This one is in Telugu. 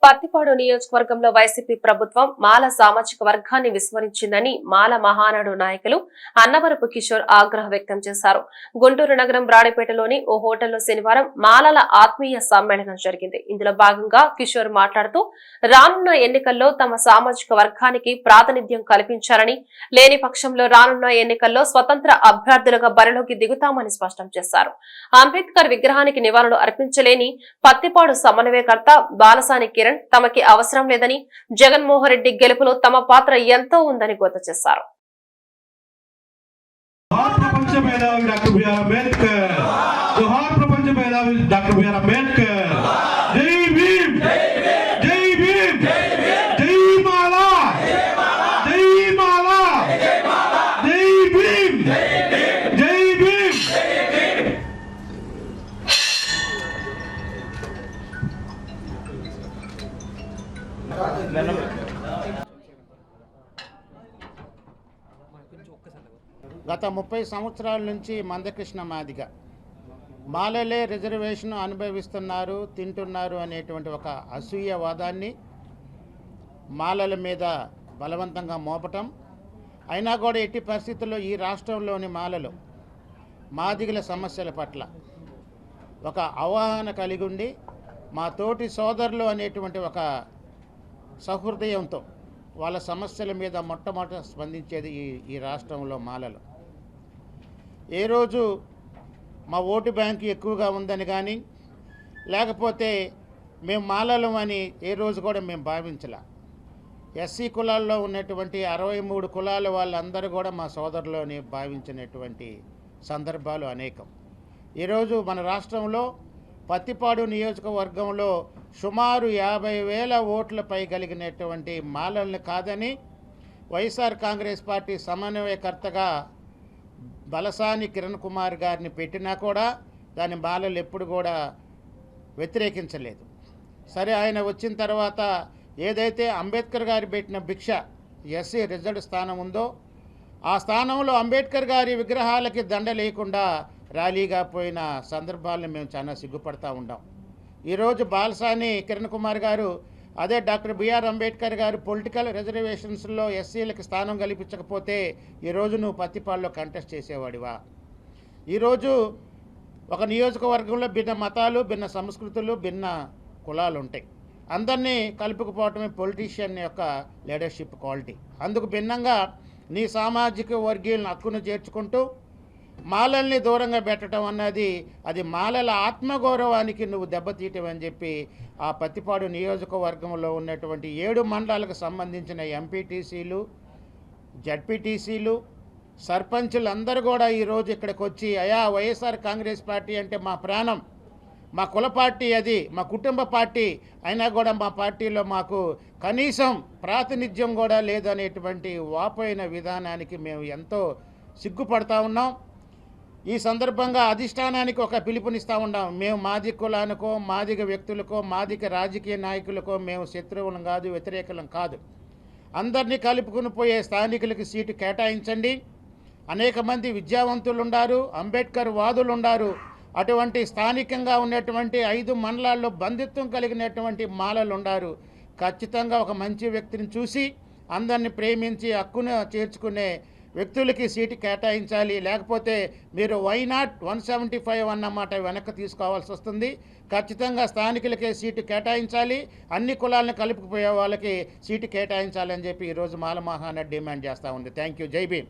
పత్తిపాడు నియోజకవర్గంలో వైసీపీ ప్రభుత్వం మాల సామాజిక వర్గాన్ని విస్మరించిందని మాల మహానాడు నాయకులు అన్నవరపు కిషోర్ ఆగ్రహం వ్యక్తం చేశారు. గుంటూరు నగరం బ్రాడిపేటలోని ఓ హోటల్లో శనివారం మాలల ఆత్మీయ సమ్మేళనం జరిగింది. ఇందులో భాగంగా కిషోర్ మాట్లాడుతూ రానున్న ఎన్నికల్లో తమ సామాజిక వర్గానికి ప్రాతినిధ్యం కల్పించారని, లేని పక్షంలో రానున్న ఎన్నికల్లో స్వతంత్ర అభ్యర్థులుగా బరిలోకి దిగుతామని స్పష్టం చేశారు. అంబేద్కర్ విగ్రహానికి నివాళులు అర్పించలేని పత్తిపాడు సమన్వయకర్త బాలసాని కిరణ్ తమకి అవసరం లేదని, జగన్మోహన్ రెడ్డి గెలుపులో తమ పాత్ర ఎంతో ఉందని గుర్తు చేశారు. గత 30 సంవత్సరాల నుంచి మందకృష్ణ మాదిగ మాలలే రిజర్వేషన్ అనుభవిస్తున్నారు, తింటున్నారు అనేటువంటి ఒక అసూయవాదాన్ని మాలల మీద బలవంతంగా మోపటం. అయినా కూడా ఎట్టి పరిస్థితుల్లో ఈ రాష్ట్రంలోని మాలలు మాదిగల సమస్యల పట్ల ఒక అవగాహన కలిగి ఉండి మా తోటి సోదరులు అనేటువంటి ఒక సహృదయంతో వాళ్ళ సమస్యల మీద మొట్టమొదట స్పందించేది ఈ రాష్ట్రంలో మాలలు. ఏ రోజు మా ఓటు బ్యాంకు ఎక్కువగా ఉందని కానీ, లేకపోతే మేము మాలలం అని ఏ రోజు కూడా మేము భావించలే. ఎస్సీ కులాల్లో ఉన్నటువంటి 63 కులాల వాళ్ళందరూ కూడా మా సోదరులని భావించినటువంటి సందర్భాలు అనేకం. ఈరోజు మన రాష్ట్రంలో పత్తిపాడు నియోజకవర్గంలో సుమారు 50,000 ఓట్లపై కలిగినటువంటి మాలల్ని కాదని వైఎస్ఆర్ కాంగ్రెస్ పార్టీ సమన్వయకర్తగా బలసాని కిరణ్ కుమార్ గారిని పెట్టినా కూడా దాని మాలలు ఎప్పుడు కూడా వ్యతిరేకించలేదు. సరే, ఆయన వచ్చిన తర్వాత ఏదైతే అంబేద్కర్ గారు పెట్టిన భిక్ష ఎస్సీ రిజర్వ్డ్ స్థానం ఉందో ఆ స్థానంలో అంబేద్కర్ గారి విగ్రహాలకి దండ లేకుండా ర్యాలీగా పోయిన సందర్భాలను మేము చాలా సిగ్గుపడతా ఉన్నాం. ఈరోజు బాలసాని కిరణ్ కుమార్ గారు అదే డాక్టర్ బిఆర్ అంబేద్కర్ గారు పొలిటికల్ రిజర్వేషన్స్లో ఎస్సీలకు స్థానం కల్పించకపోతే ఈరోజు నువ్వు పత్తిపాడులో కంటెస్ట్ చేసేవాడివా? ఈరోజు ఒక నియోజకవర్గంలో భిన్న మతాలు, భిన్న సంస్కృతులు, భిన్న కులాలు ఉంటాయి. అందరినీ కలుపుకుపోవటమే పొలిటీషియన్ యొక్క లీడర్షిప్ క్వాలిటీ. అందుకు భిన్నంగా నీ సామాజిక వర్గీయులను హక్కును చేర్చుకుంటూ మాలల్ని దూరంగా పెట్టడం అన్నది అది మాలల ఆత్మగౌరవానికి నువ్వు దెబ్బతీయటం అని చెప్పి ఆ పత్తిపాడు నియోజకవర్గంలో ఉన్నటువంటి 7 మండలాలకు సంబంధించిన ఎంపీటీసీలు, జడ్పీటీసీలు, సర్పంచులు అందరూ కూడా ఈరోజు ఇక్కడికి వచ్చి అయా వైఎస్ఆర్ కాంగ్రెస్ పార్టీ అంటే మా ప్రాణం, మా కుల పార్టీ, అది మా కుటుంబ పార్టీ, అయినా కూడా మా పార్టీలో మాకు కనీసం ప్రాతినిధ్యం కూడా లేదనేటువంటి వాపోయిన విధానానికి మేము ఎంతో సిగ్గుపడతా ఉన్నాం. ఈ సందర్భంగా అధిష్టానానికి ఒక పిలుపునిస్తూ ఉన్నాం. మేము మాదిగ కులానికో, మాదిగ వ్యక్తులకో, మాదిగ రాజకీయ నాయకులకో మేము శత్రువులం కాదు, వ్యతిరేకులం కాదు. అందరినీ కలుపుకుని పోయే స్థానికులకి సీటు కేటాయించండి. అనేక మంది విద్యావంతులు ఉన్నారు, అంబేద్కర్ వాదులు ఉన్నారు. అటువంటి స్థానికంగా ఉన్నటువంటి 5 మండలాల్లో బంధుత్వం కలిగినటువంటి మాలలు ఉన్నారు. ఖచ్చితంగా ఒక మంచి వ్యక్తిని చూసి అందరినీ ప్రేమించి హక్కును చేర్చుకునే వ్యక్తులకి సీటు కేటాయించాలి. లేకపోతే మీరు వై నాట్ 175 అన్నమాట వెనక్కి తీసుకోవాల్సి వస్తుంది. ఖచ్చితంగా స్థానికులకే సీటు కేటాయించాలి, అన్ని కులాలను కలుపుకుపోయే వాళ్ళకి సీటు కేటాయించాలని చెప్పి ఈరోజు మాల మహానాడు డిమాండ్ చేస్తూ ఉంది. Thank you. జై భీమ్.